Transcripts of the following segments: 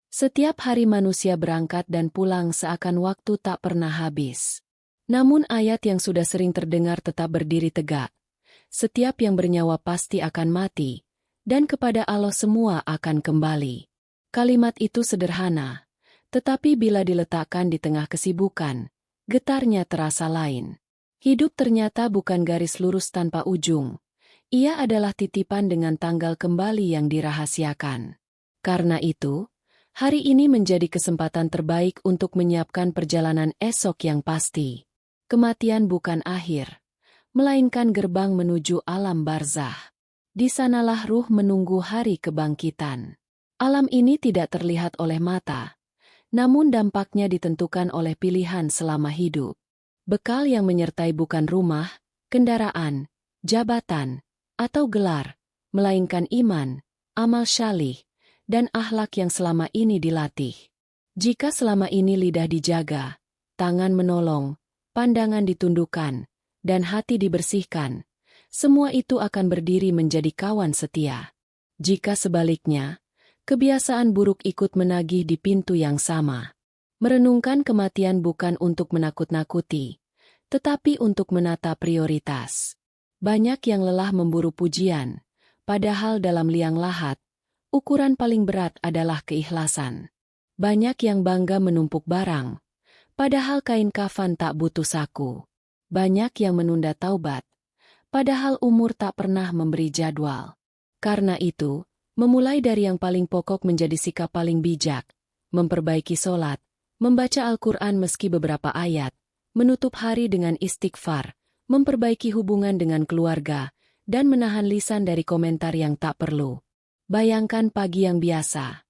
Setiap hari manusia berangkat dan pulang seakan waktu tak pernah habis. Namun ayat yang sudah sering terdengar tetap berdiri tegak. Setiap yang bernyawa pasti akan mati, dan kepada Allah semua akan kembali. Kalimat itu sederhana, tetapi bila diletakkan di tengah kesibukan, getarnya terasa lain. Hidup ternyata bukan garis lurus tanpa ujung. Ia adalah titipan dengan tanggal kembali yang dirahasiakan. Karena itu, hari ini menjadi kesempatan terbaik untuk menyiapkan perjalanan esok yang pasti. Kematian bukan akhir, melainkan gerbang menuju alam barzah. Di sanalah ruh menunggu hari kebangkitan. Alam ini tidak terlihat oleh mata, namun dampaknya ditentukan oleh pilihan selama hidup. Bekal yang menyertai bukan rumah, kendaraan, jabatan, atau gelar, melainkan iman, amal syalih, dan akhlak yang selama ini dilatih. Jika selama ini lidah dijaga, tangan menolong, pandangan ditundukkan, dan hati dibersihkan, semua itu akan berdiri menjadi kawan setia. Jika sebaliknya, kebiasaan buruk ikut menagih di pintu yang sama. Merenungkan kematian bukan untuk menakut-nakuti, tetapi untuk menata prioritas. Banyak yang lelah memburu pujian, padahal dalam liang lahat, ukuran paling berat adalah keikhlasan. Banyak yang bangga menumpuk barang, padahal kain kafan tak butuh saku. Banyak yang menunda taubat, padahal umur tak pernah memberi jadwal. Karena itu, memulai dari yang paling pokok menjadi sikap paling bijak, memperbaiki solat, membaca Al-Quran meski beberapa ayat, menutup hari dengan istighfar, memperbaiki hubungan dengan keluarga, dan menahan lisan dari komentar yang tak perlu. Bayangkan pagi yang biasa,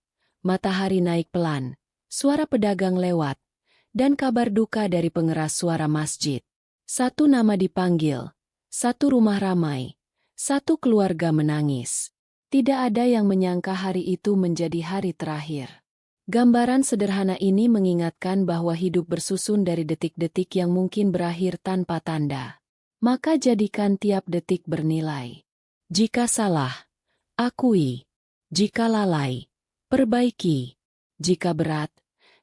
matahari naik pelan, suara pedagang lewat, dan kabar duka dari pengeras suara masjid. Satu nama dipanggil, satu rumah ramai, satu keluarga menangis. Tidak ada yang menyangka hari itu menjadi hari terakhir. Gambaran sederhana ini mengingatkan bahwa hidup bersusun dari detik-detik yang mungkin berakhir tanpa tanda. Maka jadikan tiap detik bernilai. Jika salah, akui. Jika lalai, perbaiki. Jika berat,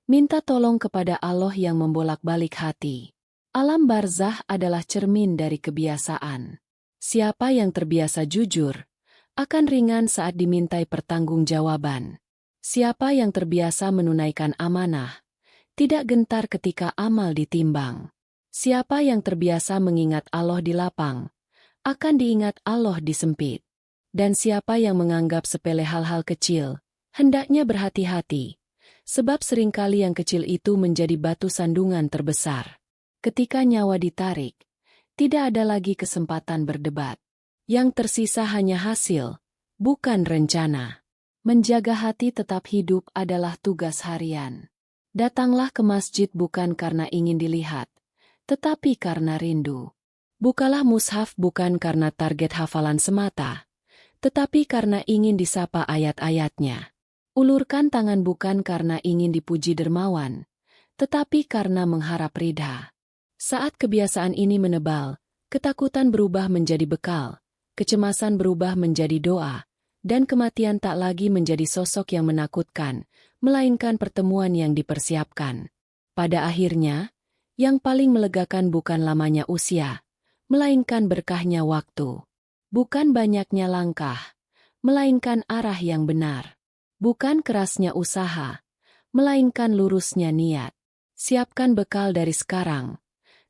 minta tolong kepada Allah yang membolak-balik hati. Alam barzah adalah cermin dari kebiasaan. Siapa yang terbiasa jujur, akan ringan saat dimintai pertanggungjawaban. Siapa yang terbiasa menunaikan amanah, tidak gentar ketika amal ditimbang. Siapa yang terbiasa mengingat Allah di lapang, akan diingat Allah di sempit. Dan siapa yang menganggap sepele hal-hal kecil, hendaknya berhati-hati, sebab seringkali yang kecil itu menjadi batu sandungan terbesar. Ketika nyawa ditarik, tidak ada lagi kesempatan berdebat. Yang tersisa hanya hasil, bukan rencana. Menjaga hati tetap hidup adalah tugas harian. Datanglah ke masjid bukan karena ingin dilihat, tetapi karena rindu. Bukalah mushaf bukan karena target hafalan semata, tetapi karena ingin disapa ayat-ayatnya. Ulurkan tangan bukan karena ingin dipuji dermawan, tetapi karena mengharap ridha. Saat kebiasaan ini menebal, ketakutan berubah menjadi bekal, kecemasan berubah menjadi doa, dan kematian tak lagi menjadi sosok yang menakutkan, melainkan pertemuan yang dipersiapkan. Pada akhirnya, yang paling melegakan bukan lamanya usia, melainkan berkahnya waktu. Bukan banyaknya langkah, melainkan arah yang benar. Bukan kerasnya usaha, melainkan lurusnya niat. Siapkan bekal dari sekarang,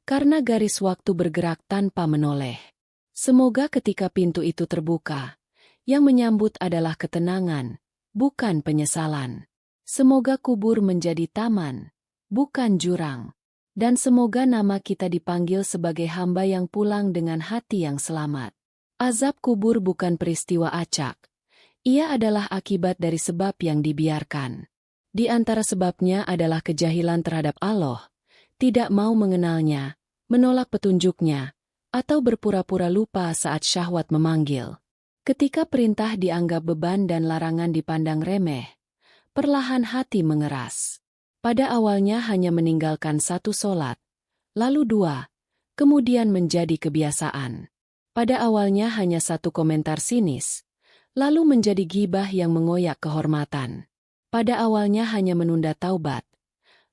karena garis waktu bergerak tanpa menoleh. Semoga ketika pintu itu terbuka, yang menyambut adalah ketenangan, bukan penyesalan. Semoga kubur menjadi taman, bukan jurang. Dan semoga nama kita dipanggil sebagai hamba yang pulang dengan hati yang selamat. Azab kubur bukan peristiwa acak. Ia adalah akibat dari sebab yang dibiarkan. Di antara sebabnya adalah kejahilan terhadap Allah, tidak mau mengenalnya, menolak petunjuknya, atau berpura-pura lupa saat syahwat memanggil. Ketika perintah dianggap beban dan larangan dipandang remeh, perlahan hati mengeras. Pada awalnya hanya meninggalkan satu solat, lalu dua, kemudian menjadi kebiasaan. Pada awalnya hanya satu komentar sinis, lalu menjadi gibah yang mengoyak kehormatan. Pada awalnya hanya menunda taubat,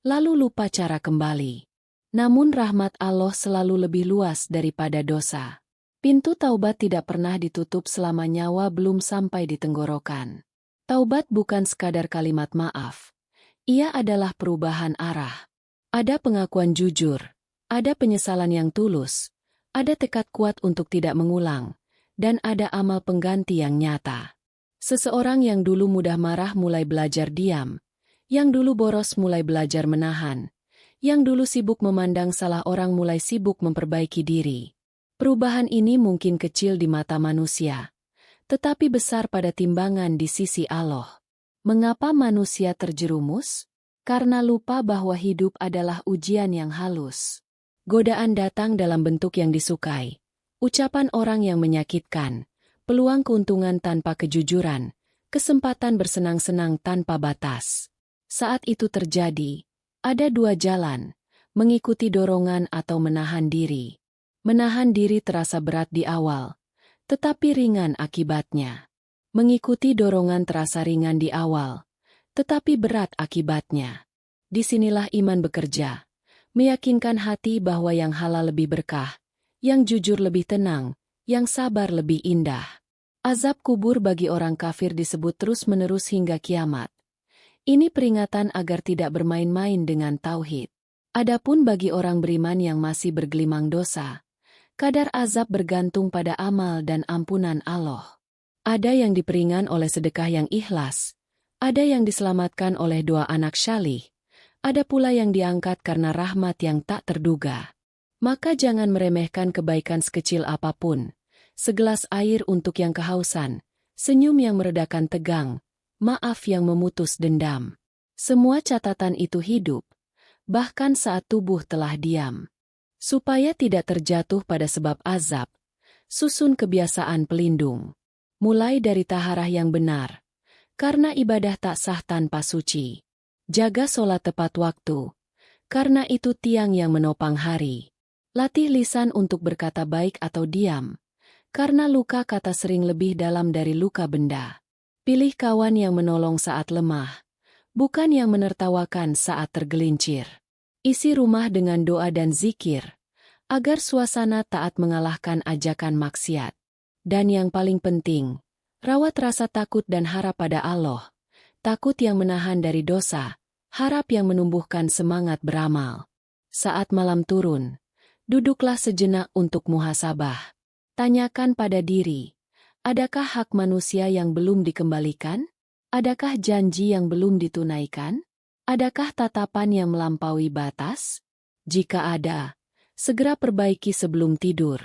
lalu lupa cara kembali. Namun rahmat Allah selalu lebih luas daripada dosa. Pintu taubat tidak pernah ditutup selama nyawa belum sampai di tenggorokan. Taubat bukan sekadar kalimat maaf. Ia adalah perubahan arah. Ada pengakuan jujur, ada penyesalan yang tulus, ada tekad kuat untuk tidak mengulang, dan ada amal pengganti yang nyata. Seseorang yang dulu mudah marah mulai belajar diam, yang dulu boros mulai belajar menahan, yang dulu sibuk memandang salah orang mulai sibuk memperbaiki diri. Perubahan ini mungkin kecil di mata manusia, tetapi besar pada timbangan di sisi Allah. Mengapa manusia terjerumus? Karena lupa bahwa hidup adalah ujian yang halus. Godaan datang dalam bentuk yang disukai, ucapan orang yang menyakitkan, peluang keuntungan tanpa kejujuran, kesempatan bersenang-senang tanpa batas. Saat itu terjadi, ada dua jalan, mengikuti dorongan atau menahan diri. Menahan diri terasa berat di awal, tetapi ringan akibatnya. Mengikuti dorongan terasa ringan di awal, tetapi berat akibatnya. Disinilah iman bekerja, meyakinkan hati bahwa yang halal lebih berkah, yang jujur lebih tenang, yang sabar lebih indah. Azab kubur bagi orang kafir disebut terus-menerus hingga kiamat. Ini peringatan agar tidak bermain-main dengan tauhid. Adapun bagi orang beriman yang masih bergelimang dosa, kadar azab bergantung pada amal dan ampunan Allah. Ada yang diperingan oleh sedekah yang ikhlas, ada yang diselamatkan oleh doa anak syalih, ada pula yang diangkat karena rahmat yang tak terduga. Maka jangan meremehkan kebaikan sekecil apapun, segelas air untuk yang kehausan, senyum yang meredakan tegang, maaf yang memutus dendam. Semua catatan itu hidup, bahkan saat tubuh telah diam. Supaya tidak terjatuh pada sebab azab, susun kebiasaan pelindung. Mulai dari taharah yang benar, karena ibadah tak sah tanpa suci. Jaga sholat tepat waktu, karena itu tiang yang menopang hari. Latih lisan untuk berkata baik atau diam, karena luka kata sering lebih dalam dari luka benda. Pilih kawan yang menolong saat lemah, bukan yang menertawakan saat tergelincir. Isi rumah dengan doa dan zikir, agar suasana taat mengalahkan ajakan maksiat. Dan yang paling penting, rawat rasa takut dan harap pada Allah. Takut yang menahan dari dosa, harap yang menumbuhkan semangat beramal. Saat malam turun, duduklah sejenak untuk muhasabah. Tanyakan pada diri, adakah hak manusia yang belum dikembalikan? Adakah janji yang belum ditunaikan? Adakah tatapan yang melampaui batas? Jika ada, segera perbaiki sebelum tidur.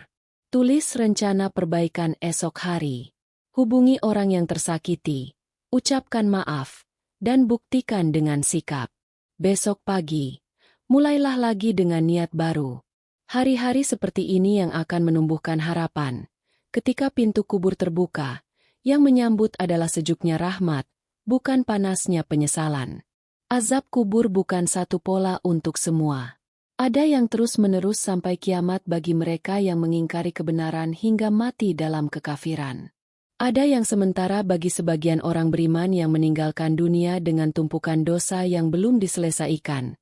Tulis rencana perbaikan esok hari. Hubungi orang yang tersakiti, ucapkan maaf, dan buktikan dengan sikap. Besok pagi, mulailah lagi dengan niat baru. Hari-hari seperti ini yang akan menumbuhkan harapan. Ketika pintu kubur terbuka, yang menyambut adalah sejuknya rahmat, bukan panasnya penyesalan. Azab kubur bukan satu pola untuk semua. Ada yang terus-menerus sampai kiamat bagi mereka yang mengingkari kebenaran hingga mati dalam kekafiran. Ada yang sementara bagi sebagian orang beriman yang meninggalkan dunia dengan tumpukan dosa yang belum diselesaikan,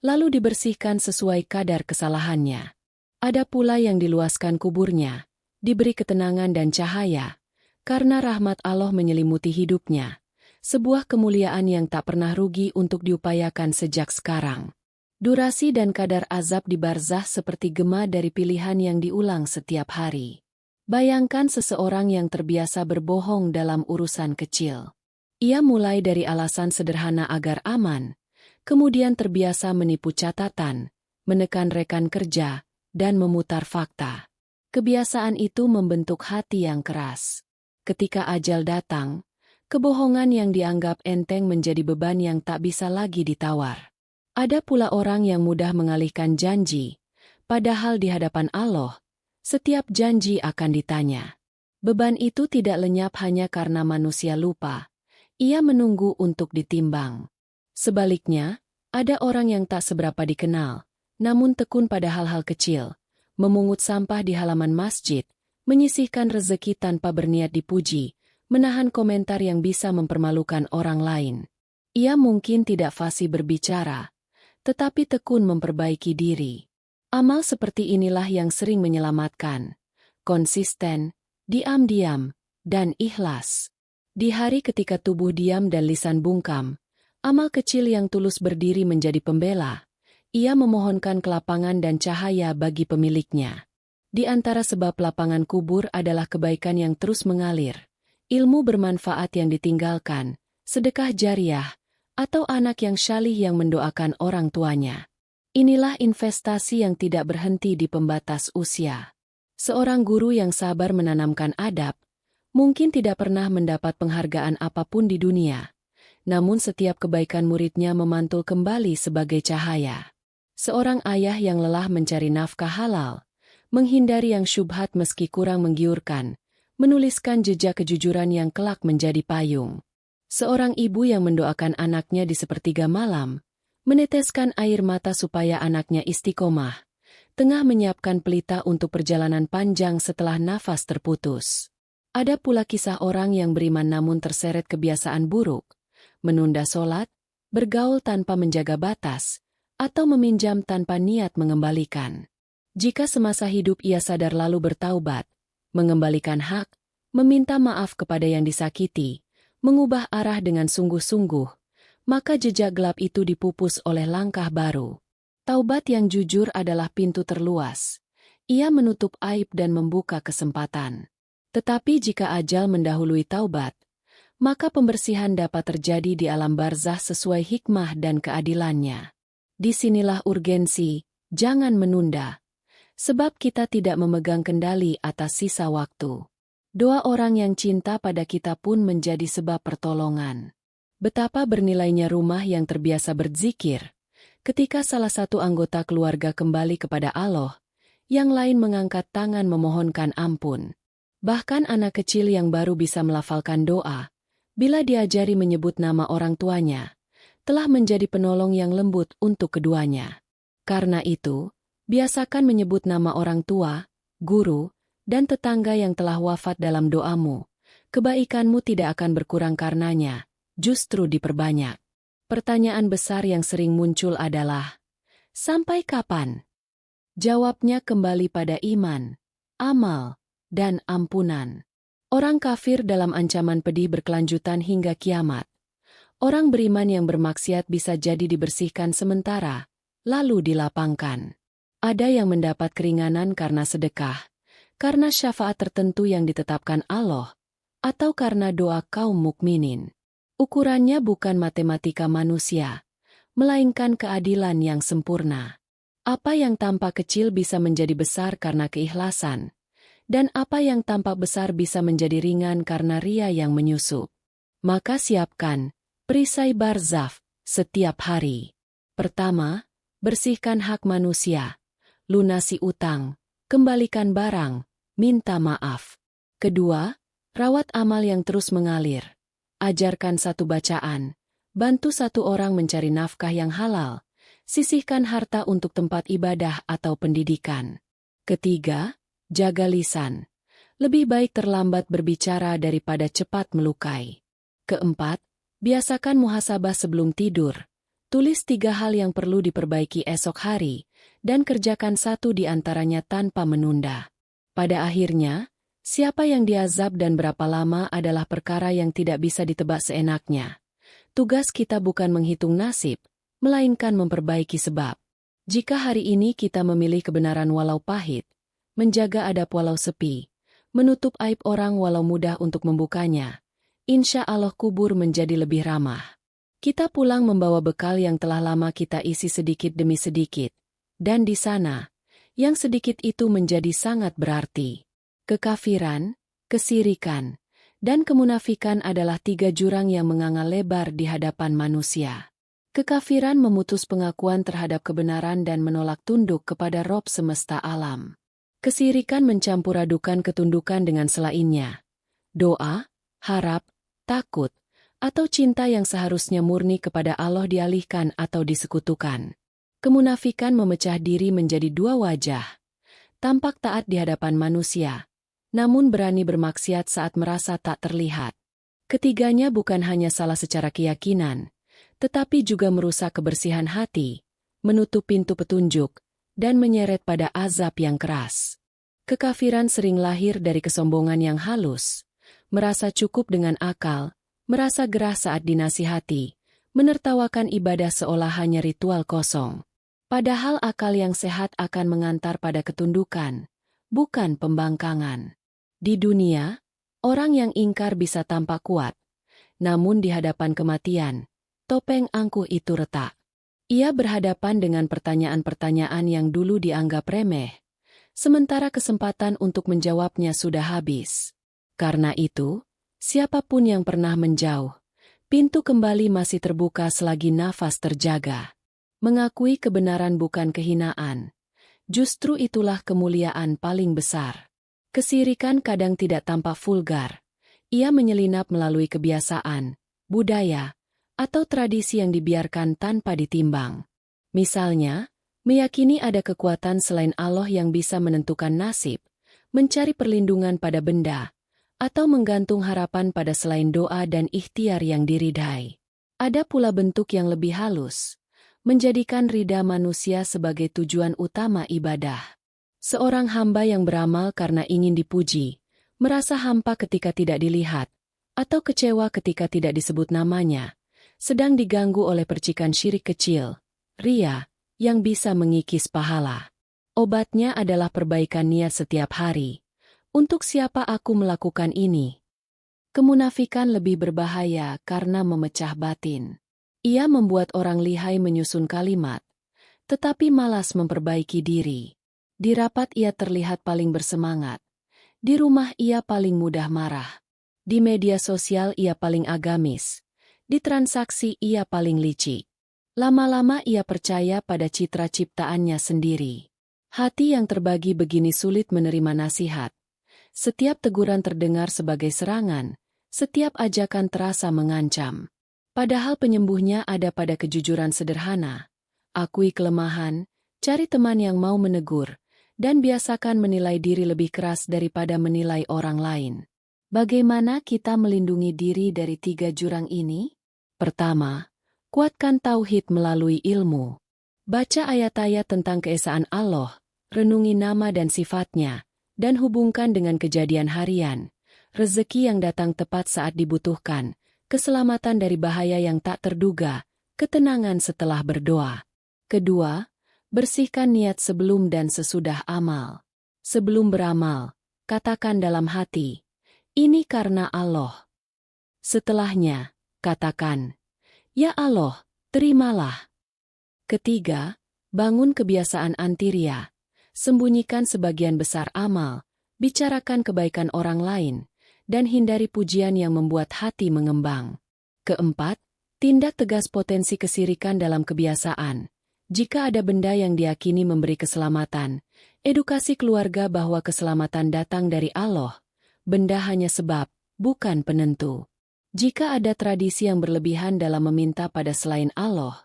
lalu dibersihkan sesuai kadar kesalahannya. Ada pula yang diluaskan kuburnya, diberi ketenangan dan cahaya, karena rahmat Allah menyelimuti hidupnya. Sebuah kemuliaan yang tak pernah rugi untuk diupayakan sejak sekarang. Durasi dan kadar azab di barzah seperti gema dari pilihan yang diulang setiap hari. Bayangkan seseorang yang terbiasa berbohong dalam urusan kecil. Ia mulai dari alasan sederhana agar aman, kemudian terbiasa menipu catatan, menekan rekan kerja, dan memutar fakta. Kebiasaan itu membentuk hati yang keras. Ketika ajal datang, kebohongan yang dianggap enteng menjadi beban yang tak bisa lagi ditawar. Ada pula orang yang mudah mengalihkan janji, padahal di hadapan Allah, setiap janji akan ditanya. Beban itu tidak lenyap hanya karena manusia lupa. Ia menunggu untuk ditimbang. Sebaliknya, ada orang yang tak seberapa dikenal, namun tekun pada hal-hal kecil, memungut sampah di halaman masjid, menyisihkan rezeki tanpa berniat dipuji, menahan komentar yang bisa mempermalukan orang lain. Ia mungkin tidak fasih berbicara, tetapi tekun memperbaiki diri. Amal seperti inilah yang sering menyelamatkan. Konsisten, diam-diam, dan ikhlas. Di hari ketika tubuh diam dan lisan bungkam, amal kecil yang tulus berdiri menjadi pembela. Ia memohonkan kelapangan dan cahaya bagi pemiliknya. Di antara sebab lapangan kubur adalah kebaikan yang terus mengalir, ilmu bermanfaat yang ditinggalkan, sedekah jariah, atau anak yang syalih yang mendoakan orang tuanya. Inilah investasi yang tidak berhenti di pembatas usia. Seorang guru yang sabar menanamkan adab, mungkin tidak pernah mendapat penghargaan apapun di dunia, namun setiap kebaikan muridnya memantul kembali sebagai cahaya. Seorang ayah yang lelah mencari nafkah halal, menghindari yang syubhat meski kurang menggiurkan, menuliskan jejak kejujuran yang kelak menjadi payung. Seorang ibu yang mendoakan anaknya di sepertiga malam, meneteskan air mata supaya anaknya istiqomah, tengah menyiapkan pelita untuk perjalanan panjang setelah nafas terputus. Ada pula kisah orang yang beriman namun terseret kebiasaan buruk, menunda sholat, bergaul tanpa menjaga batas, atau meminjam tanpa niat mengembalikan. Jika semasa hidup ia sadar lalu bertaubat, mengembalikan hak, meminta maaf kepada yang disakiti, mengubah arah dengan sungguh-sungguh, maka jejak gelap itu dipupus oleh langkah baru. Taubat yang jujur adalah pintu terluas. Ia menutup aib dan membuka kesempatan. Tetapi jika ajal mendahului taubat, maka pembersihan dapat terjadi di alam barzah sesuai hikmah dan keadilannya. Disinilah urgensi, jangan menunda. Sebab kita tidak memegang kendali atas sisa waktu. Doa orang yang cinta pada kita pun menjadi sebab pertolongan. Betapa bernilainya rumah yang terbiasa berzikir, ketika salah satu anggota keluarga kembali kepada Allah, yang lain mengangkat tangan memohonkan ampun. Bahkan anak kecil yang baru bisa melafalkan doa, bila diajari menyebut nama orang tuanya, telah menjadi penolong yang lembut untuk keduanya. Karena itu, biasakan menyebut nama orang tua, guru, dan tetangga yang telah wafat dalam doamu. Kebaikanmu tidak akan berkurang karenanya, justru diperbanyak. Pertanyaan besar yang sering muncul adalah, sampai kapan? Jawabnya kembali pada iman, amal, dan ampunan. Orang kafir dalam ancaman pedih berkelanjutan hingga kiamat. Orang beriman yang bermaksiat bisa jadi dibersihkan sementara, lalu dilapangkan. Ada yang mendapat keringanan karena sedekah, karena syafaat tertentu yang ditetapkan Allah, atau karena doa kaum mukminin. Ukurannya bukan matematika manusia, melainkan keadilan yang sempurna. Apa yang tampak kecil bisa menjadi besar karena keikhlasan, dan apa yang tampak besar bisa menjadi ringan karena ria yang menyusup. Maka siapkan perisai barzakh setiap hari. Pertama, bersihkan hak manusia, lunasi utang, kembalikan barang, minta maaf. Kedua, rawat amal yang terus mengalir. Ajarkan satu bacaan, bantu satu orang mencari nafkah yang halal, sisihkan harta untuk tempat ibadah atau pendidikan. Ketiga, jaga lisan. Lebih baik terlambat berbicara daripada cepat melukai. Keempat, biasakan muhasabah sebelum tidur. Tulis 3 hal yang perlu diperbaiki esok hari, dan kerjakan satu di antaranya tanpa menunda. Pada akhirnya, siapa yang diazab dan berapa lama adalah perkara yang tidak bisa ditebak seenaknya. Tugas kita bukan menghitung nasib, melainkan memperbaiki sebab. Jika hari ini kita memilih kebenaran walau pahit, menjaga adab walau sepi, menutup aib orang walau mudah untuk membukanya, insya Allah kubur menjadi lebih ramah. Kita pulang membawa bekal yang telah lama kita isi sedikit demi sedikit, dan di sana, yang sedikit itu menjadi sangat berarti. Kekafiran, kesirikan, dan kemunafikan adalah 3 jurang yang menganga lebar di hadapan manusia. Kekafiran memutus pengakuan terhadap kebenaran dan menolak tunduk kepada Rob semesta alam. Kesirikan mencampur adukan ketundukan dengan selainnya. Doa, harap, takut, atau cinta yang seharusnya murni kepada Allah dialihkan atau disekutukan. Kemunafikan memecah diri menjadi 2 wajah. Tampak taat di hadapan manusia, namun berani bermaksiat saat merasa tak terlihat. Ketiganya bukan hanya salah secara keyakinan, tetapi juga merusak kebersihan hati, menutup pintu petunjuk, dan menyeret pada azab yang keras. Kekafiran sering lahir dari kesombongan yang halus, merasa cukup dengan akal, merasa gerah saat dinasihati, menertawakan ibadah seolah hanya ritual kosong. Padahal akal yang sehat akan mengantar pada ketundukan, bukan pembangkangan. Di dunia, orang yang ingkar bisa tampak kuat, namun di hadapan kematian, topeng angkuh itu retak. Ia berhadapan dengan pertanyaan-pertanyaan yang dulu dianggap remeh, sementara kesempatan untuk menjawabnya sudah habis. Karena itu, siapapun yang pernah menjauh, pintu kembali masih terbuka selagi nafas terjaga. Mengakui kebenaran bukan kehinaan. Justru itulah kemuliaan paling besar. Kesirikan kadang tidak tampak vulgar. Ia menyelinap melalui kebiasaan, budaya, atau tradisi yang dibiarkan tanpa ditimbang. Misalnya, meyakini ada kekuatan selain Allah yang bisa menentukan nasib, mencari perlindungan pada benda, atau menggantung harapan pada selain doa dan ikhtiar yang diridhai. Ada pula bentuk yang lebih halus, menjadikan ridha manusia sebagai tujuan utama ibadah. Seorang hamba yang beramal karena ingin dipuji, merasa hampa ketika tidak dilihat, atau kecewa ketika tidak disebut namanya, sedang diganggu oleh percikan syirik kecil, riya, yang bisa mengikis pahala. Obatnya adalah perbaikan niat setiap hari. Untuk siapa aku melakukan ini? Kemunafikan lebih berbahaya karena memecah batin. Ia membuat orang lihai menyusun kalimat, tetapi malas memperbaiki diri. Di rapat ia terlihat paling bersemangat. Di rumah ia paling mudah marah. Di media sosial ia paling agamis. Di transaksi ia paling licik. Lama-lama ia percaya pada citra ciptaannya sendiri. Hati yang terbagi begini sulit menerima nasihat. Setiap teguran terdengar sebagai serangan, setiap ajakan terasa mengancam. Padahal penyembuhnya ada pada kejujuran sederhana. Akui kelemahan, cari teman yang mau menegur, dan biasakan menilai diri lebih keras daripada menilai orang lain. Bagaimana kita melindungi diri dari 3 jurang ini? Pertama, kuatkan tauhid melalui ilmu. Baca ayat-ayat tentang keesaan Allah, renungi nama dan sifatnya, dan hubungkan dengan kejadian harian, rezeki yang datang tepat saat dibutuhkan, keselamatan dari bahaya yang tak terduga, ketenangan setelah berdoa. Kedua, bersihkan niat sebelum dan sesudah amal. Sebelum beramal, katakan dalam hati, ini karena Allah. Setelahnya, katakan, ya Allah, terimalah. Ketiga, bangun kebiasaan anti-riya. Sembunyikan sebagian besar amal, bicarakan kebaikan orang lain, dan hindari pujian yang membuat hati mengembang. Keempat, tindak tegas potensi kesirikan dalam kebiasaan. Jika ada benda yang diyakini memberi keselamatan, edukasi keluarga bahwa keselamatan datang dari Allah. Benda hanya sebab, bukan penentu. Jika ada tradisi yang berlebihan dalam meminta pada selain Allah,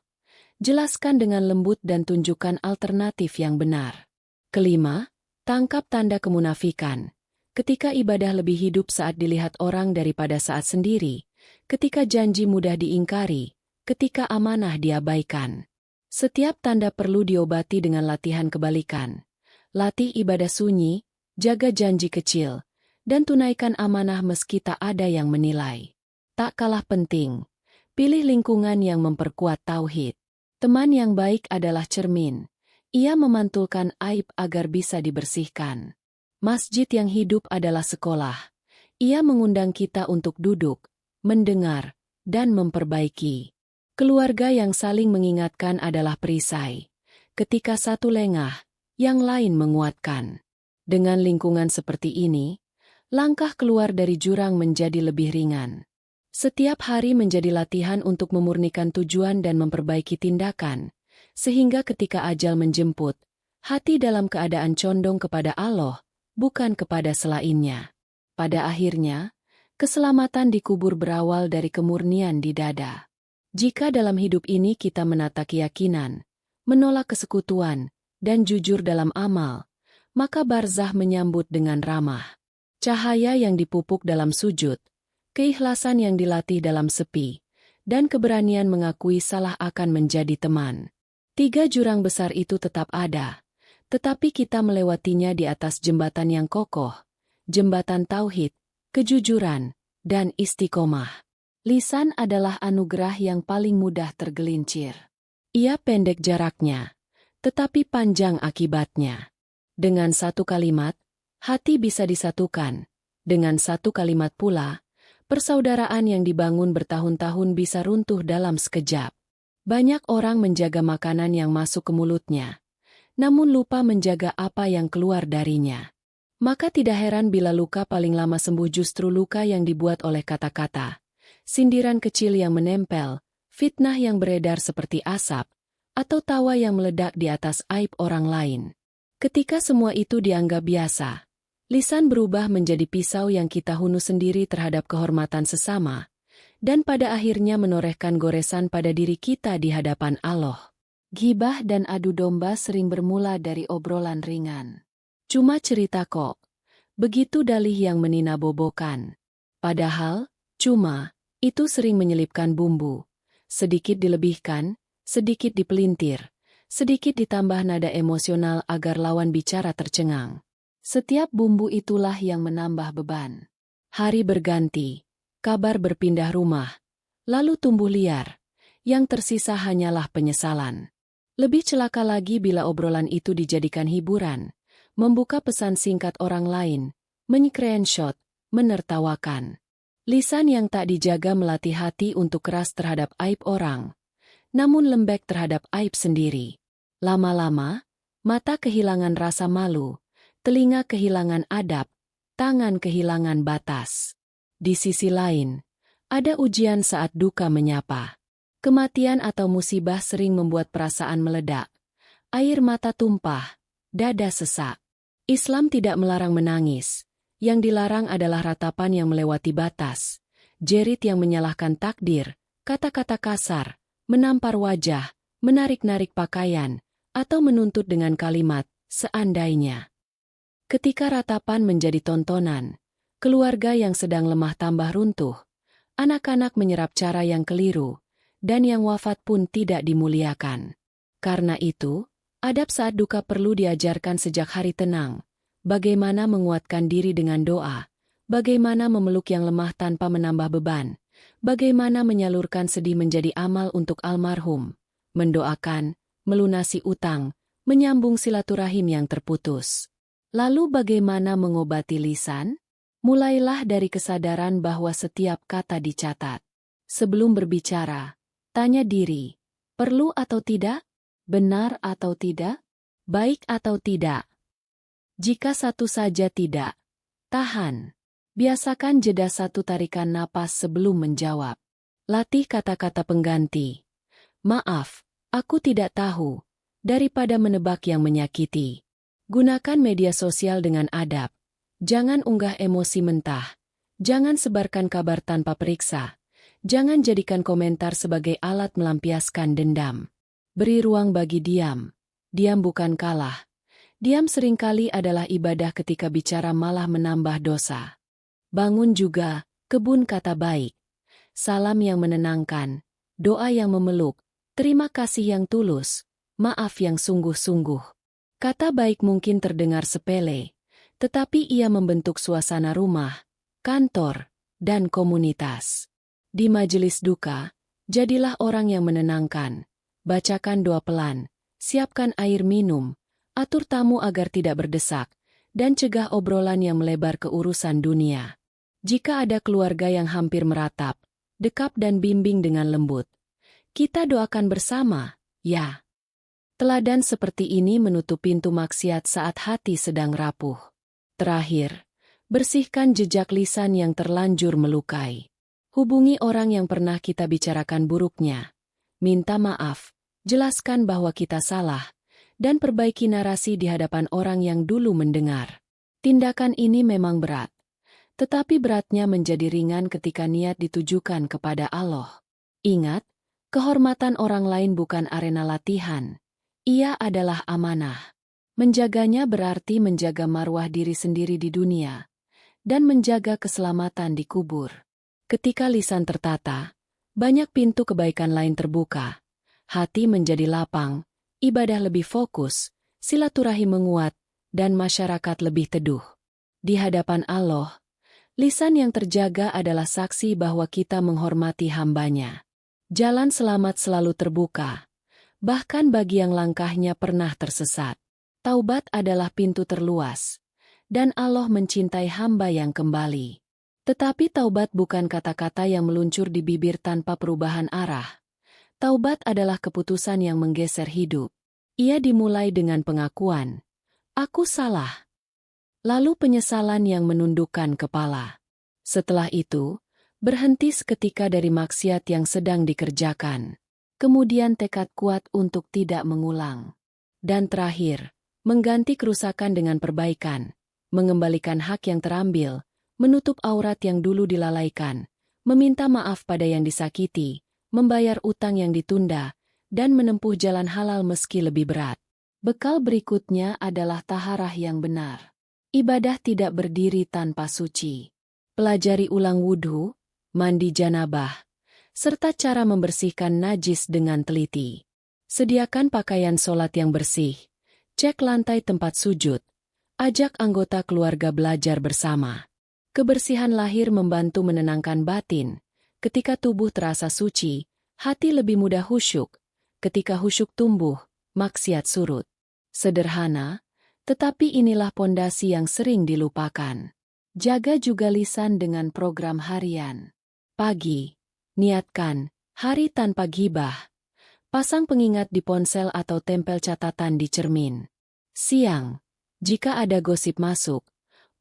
jelaskan dengan lembut dan tunjukkan alternatif yang benar. Kelima, tangkap tanda kemunafikan. Ketika ibadah lebih hidup saat dilihat orang daripada saat sendiri, ketika janji mudah diingkari, ketika amanah diabaikan. Setiap tanda perlu diobati dengan latihan kebalikan. Latih ibadah sunyi, jaga janji kecil, dan tunaikan amanah meski tak ada yang menilai. Tak kalah penting, pilih lingkungan yang memperkuat tauhid. Teman yang baik adalah cermin. Ia memantulkan aib agar bisa dibersihkan. Masjid yang hidup adalah sekolah. Ia mengundang kita untuk duduk, mendengar, dan memperbaiki. Keluarga yang saling mengingatkan adalah perisai. Ketika satu lengah, yang lain menguatkan. Dengan lingkungan seperti ini, langkah keluar dari jurang menjadi lebih ringan. Setiap hari menjadi latihan untuk memurnikan tujuan dan memperbaiki tindakan, sehingga ketika ajal menjemput, hati dalam keadaan condong kepada Allah, bukan kepada selainnya. Pada akhirnya, keselamatan dikubur berawal dari kemurnian di dada. Jika dalam hidup ini kita menata keyakinan, menolak kesekutuan, dan jujur dalam amal, maka barzah menyambut dengan ramah. Cahaya yang dipupuk dalam sujud, keikhlasan yang dilatih dalam sepi, dan keberanian mengakui salah akan menjadi teman. 3 jurang besar itu tetap ada, tetapi kita melewatinya di atas jembatan yang kokoh, jembatan tauhid, kejujuran, dan istiqomah. Lisan adalah anugerah yang paling mudah tergelincir. Ia pendek jaraknya, tetapi panjang akibatnya. Dengan satu kalimat, hati bisa disatukan. Dengan satu kalimat pula, persaudaraan yang dibangun bertahun-tahun bisa runtuh dalam sekejap. Banyak orang menjaga makanan yang masuk ke mulutnya, namun lupa menjaga apa yang keluar darinya. Maka tidak heran bila luka paling lama sembuh justru luka yang dibuat oleh kata-kata, sindiran kecil yang menempel, fitnah yang beredar seperti asap, atau tawa yang meledak di atas aib orang lain. Ketika semua itu dianggap biasa, lisan berubah menjadi pisau yang kita hunu sendiri terhadap kehormatan sesama, dan pada akhirnya menorehkan goresan pada diri kita di hadapan Allah. Ghibah dan adu domba sering bermula dari obrolan ringan. Cuma cerita kok. Begitu dalih yang meninabobokan. Padahal, cuma, itu sering menyelipkan bumbu. Sedikit dilebihkan, sedikit dipelintir, sedikit ditambah nada emosional agar lawan bicara tercengang. Setiap bumbu itulah yang menambah beban. Hari berganti, kabar berpindah rumah, lalu tumbuh liar. Yang tersisa hanyalah penyesalan. Lebih celaka lagi bila obrolan itu dijadikan hiburan, membuka pesan singkat orang lain, menycreenshot, menertawakan. Lisan yang tak dijaga melatih hati untuk keras terhadap aib orang, namun lembek terhadap aib sendiri. Lama-lama, mata kehilangan rasa malu, telinga kehilangan adab, tangan kehilangan batas. Di sisi lain, ada ujian saat duka menyapa. Kematian atau musibah sering membuat perasaan meledak. Air mata tumpah, dada sesak. Islam tidak melarang menangis. Yang dilarang adalah ratapan yang melewati batas, jerit yang menyalahkan takdir, kata-kata kasar, menampar wajah, menarik-narik pakaian, atau menuntut dengan kalimat, seandainya. Ketika ratapan menjadi tontonan, keluarga yang sedang lemah tambah runtuh, anak-anak menyerap cara yang keliru, dan yang wafat pun tidak dimuliakan. Karena itu, adab saat duka perlu diajarkan sejak hari tenang, bagaimana menguatkan diri dengan doa, bagaimana memeluk yang lemah tanpa menambah beban, bagaimana menyalurkan sedih menjadi amal untuk almarhum, mendoakan, melunasi utang, menyambung silaturahim yang terputus. Lalu bagaimana mengobati lisan? Mulailah dari kesadaran bahwa setiap kata dicatat. Sebelum berbicara, tanya diri, perlu atau tidak? Benar atau tidak? Baik atau tidak? Jika satu saja tidak, tahan. Biasakan jeda satu tarikan napas sebelum menjawab. Latih kata-kata pengganti. Maaf, aku tidak tahu, daripada menebak yang menyakiti. Gunakan media sosial dengan adab. Jangan unggah emosi mentah. Jangan sebarkan kabar tanpa periksa. Jangan jadikan komentar sebagai alat melampiaskan dendam. Beri ruang bagi diam. Diam bukan kalah. Diam seringkali adalah ibadah ketika bicara malah menambah dosa. Bangun juga, kebun kata baik. Salam yang menenangkan, doa yang memeluk, terima kasih yang tulus, maaf yang sungguh-sungguh. Kata baik mungkin terdengar sepele, tetapi ia membentuk suasana rumah, kantor, dan komunitas. Di majelis duka, jadilah orang yang menenangkan. Bacakan doa pelan, siapkan air minum, atur tamu agar tidak berdesak, dan cegah obrolan yang melebar ke urusan dunia. Jika ada keluarga yang hampir meratap, dekap dan bimbing dengan lembut. Kita doakan bersama, ya. Teladan seperti ini menutup pintu maksiat saat hati sedang rapuh. Terakhir, bersihkan jejak lisan yang terlanjur melukai. Hubungi orang yang pernah kita bicarakan buruknya. Minta maaf, jelaskan bahwa kita salah, dan perbaiki narasi di hadapan orang yang dulu mendengar. Tindakan ini memang berat. Tetapi beratnya menjadi ringan ketika niat ditujukan kepada Allah. Ingat, kehormatan orang lain bukan arena latihan. Ia adalah amanah. Menjaganya berarti menjaga marwah diri sendiri di dunia, dan menjaga keselamatan di kubur. Ketika lisan tertata, Banyak pintu kebaikan lain terbuka. Hati menjadi lapang, ibadah lebih fokus, silaturahim menguat, dan masyarakat lebih teduh. Di hadapan Allah, lisan yang terjaga adalah saksi bahwa kita menghormati hamba-Nya. Jalan selamat selalu terbuka, bahkan bagi yang langkahnya pernah tersesat. Taubat adalah pintu terluas, dan Allah mencintai hamba yang kembali. Tetapi taubat bukan kata-kata yang meluncur di bibir tanpa perubahan arah. Taubat adalah keputusan yang menggeser hidup. Ia dimulai dengan pengakuan, "Aku salah." Lalu penyesalan yang menundukkan kepala. Setelah itu, berhenti seketika dari maksiat yang sedang dikerjakan. Kemudian tekad kuat untuk tidak mengulang. Dan terakhir, mengganti kerusakan dengan perbaikan, mengembalikan hak yang terambil, menutup aurat yang dulu dilalaikan, meminta maaf pada yang disakiti, membayar utang yang ditunda, dan menempuh jalan halal meski lebih berat. Bekal berikutnya adalah taharah yang benar. Ibadah tidak berdiri tanpa suci. Pelajari ulang wudhu, mandi janabah, serta cara membersihkan najis dengan teliti. Sediakan pakaian sholat yang bersih, cek lantai tempat sujud, ajak anggota keluarga belajar bersama. Kebersihan lahir membantu menenangkan batin. Ketika tubuh terasa suci, hati lebih mudah khusyuk. Ketika khusyuk tumbuh, maksiat surut. Sederhana, tetapi inilah pondasi yang sering dilupakan. Jaga juga lisan dengan program harian. Pagi, niatkan, hari tanpa ghibah. Pasang pengingat di ponsel atau tempel catatan di cermin. Siang, jika ada gosip masuk,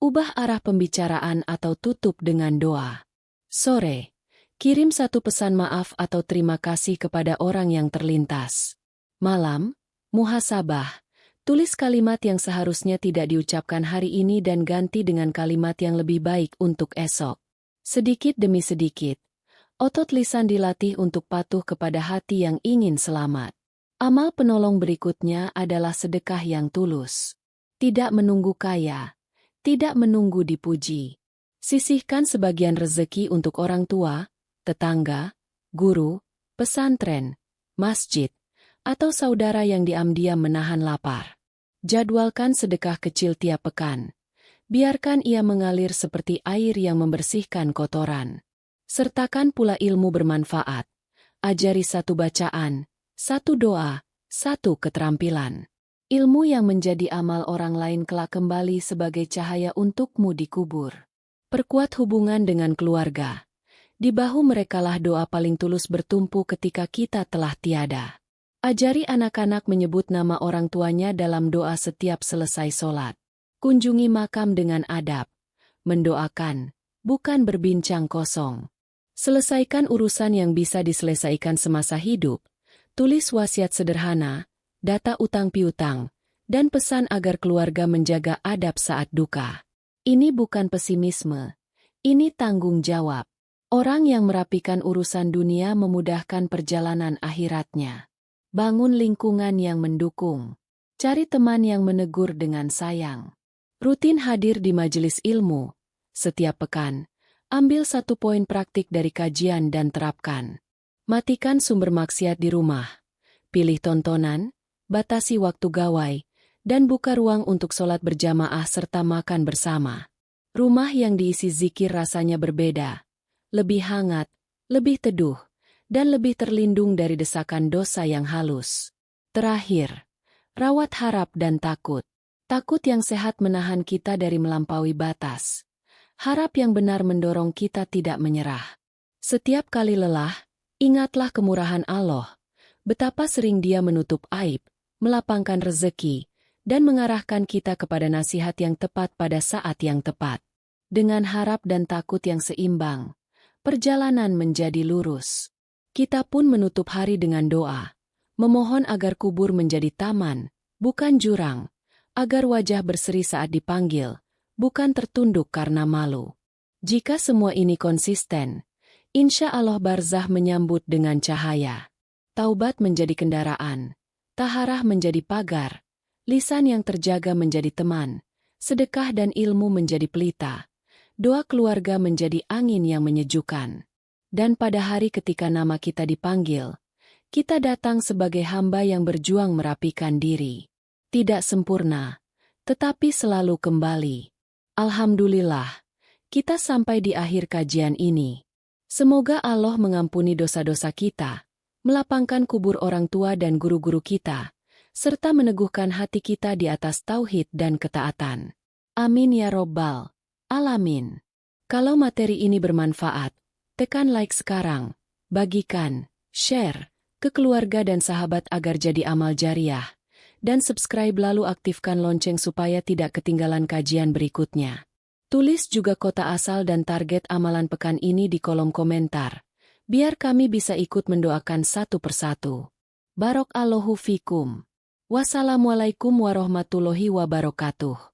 ubah arah pembicaraan atau tutup dengan doa. Sore, kirim satu pesan maaf atau terima kasih kepada orang yang terlintas. Malam, muhasabah. Tulis kalimat yang seharusnya tidak diucapkan hari ini dan ganti dengan kalimat yang lebih baik untuk esok. Sedikit demi sedikit, otot lisan dilatih untuk patuh kepada hati yang ingin selamat. Amal penolong berikutnya adalah sedekah yang tulus. Tidak menunggu kaya. Tidak menunggu dipuji. Sisihkan sebagian rezeki untuk orang tua, tetangga, guru, pesantren, masjid, atau saudara yang diam-diam menahan lapar. Jadwalkan sedekah kecil tiap pekan. Biarkan ia mengalir seperti air yang membersihkan kotoran. Sertakan pula ilmu bermanfaat. Ajari satu bacaan, satu doa, satu keterampilan. Ilmu yang menjadi amal orang lain kelak kembali sebagai cahaya untukmu di kubur. Perkuat hubungan dengan keluarga. Di bahu merekalah doa paling tulus bertumpu ketika kita telah tiada. Ajari anak-anak menyebut nama orang tuanya dalam doa setiap selesai sholat. Kunjungi makam dengan adab. Mendoakan, bukan berbincang kosong. Selesaikan urusan yang bisa diselesaikan semasa hidup. Tulis wasiat sederhana, data utang piutang, dan pesan agar keluarga menjaga adab saat duka. Ini bukan pesimisme, ini tanggung jawab. Orang yang merapikan urusan dunia memudahkan perjalanan akhiratnya. Bangun lingkungan yang mendukung. Cari teman yang menegur dengan sayang. Rutin hadir di majelis ilmu. Setiap pekan, ambil satu poin praktik dari kajian dan terapkan. Matikan sumber maksiat di rumah. Pilih tontonan, batasi waktu gawai, dan buka ruang untuk sholat berjamaah serta makan bersama. Rumah yang diisi zikir rasanya berbeda, lebih hangat, lebih teduh, dan lebih terlindung dari desakan dosa yang halus. Terakhir, rawat harap dan takut. Takut yang sehat menahan kita dari melampaui batas. Harap yang benar mendorong kita tidak menyerah. Setiap kali lelah, ingatlah kemurahan Allah. Betapa sering Dia menutup aib, melapangkan rezeki, dan mengarahkan kita kepada nasihat yang tepat pada saat yang tepat. Dengan harap dan takut yang seimbang, perjalanan menjadi lurus. Kita pun menutup hari dengan doa, memohon agar kubur menjadi taman, bukan jurang, agar wajah berseri saat dipanggil, bukan tertunduk karena malu. Jika semua ini konsisten, insya Allah barzah menyambut dengan cahaya. Taubat menjadi kendaraan, taharah menjadi pagar, lisan yang terjaga menjadi teman, sedekah dan ilmu menjadi pelita, doa keluarga menjadi angin yang menyejukkan. Dan pada hari ketika nama kita dipanggil, kita datang sebagai hamba yang berjuang merapikan diri. Tidak sempurna, tetapi selalu kembali. Alhamdulillah, kita sampai di akhir kajian ini. Semoga Allah mengampuni dosa-dosa kita, melapangkan kubur orang tua dan guru-guru kita, serta meneguhkan hati kita di atas tauhid dan ketaatan. Amin ya Robbal Alamin. Kalau materi ini bermanfaat, tekan like sekarang, bagikan, share ke keluarga dan sahabat agar jadi amal jariah, dan subscribe lalu aktifkan lonceng supaya tidak ketinggalan kajian berikutnya. Tulis juga kota asal dan target amalan pekan ini di kolom komentar, biar kami bisa ikut mendoakan satu persatu. Barakallahu fikum. Wassalamualaikum warahmatullahi wabarakatuh.